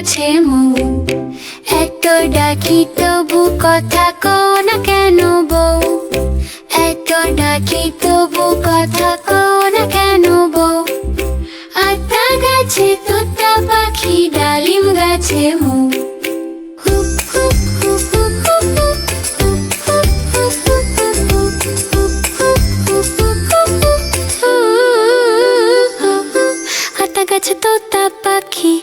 গাছে মৌ। এত ডাকি তবু কথা কও না কেন বউ, এত ডাকি তবু কথা কও না কেন বউ। আতা গাছে তোতা পাখি, ডালিম গাছে মৌ। আতা গাছে তোতা পাখি,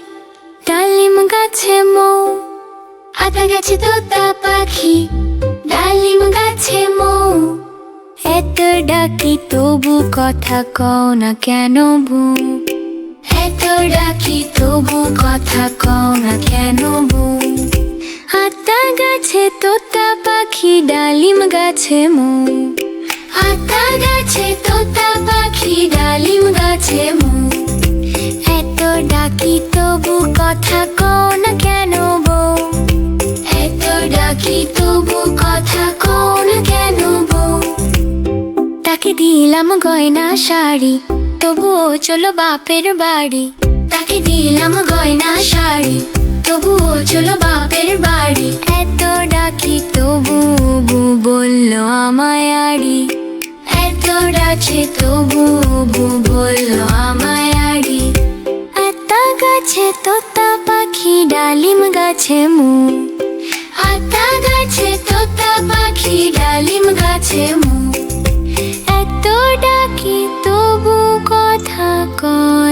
ডালিম গাছে মৌ। আতা গাছে তোতা পাখি, ডালিম গাছে মৌ। এত ডাকি তবু কথা কও না কেন বউ, এত ডাকি তবু কথা কও না কেন বউ। আতা গাছে তোতা পাখি, ডালিম গাছে মৌ। আতা গাছে তোতা পাখি, ডালিম গাছে মৌ। এত ডাকি তবু কথা কও না কেন বউ, এত ডাকি তবু কথা কও না কেন বউ। তাকে দিলাম গয়না শাড়ি, তবুও চলো বাপের বাড়ি। তাকে দিলাম গয়না শাড়ি, তবুও চলো বাপের বাড়ি। এত ডাকি তবু বু বললো আমায় আড়ি, এত ডাকে তবু বু বললো আমায় আড়ি। আতা গাছে তোতা পাখি, ডালিম গাছে মৌ। আতা গাছে তোতা পাখি, ডালিম গাছে মৌ। এত ডাকি তবু কথা কও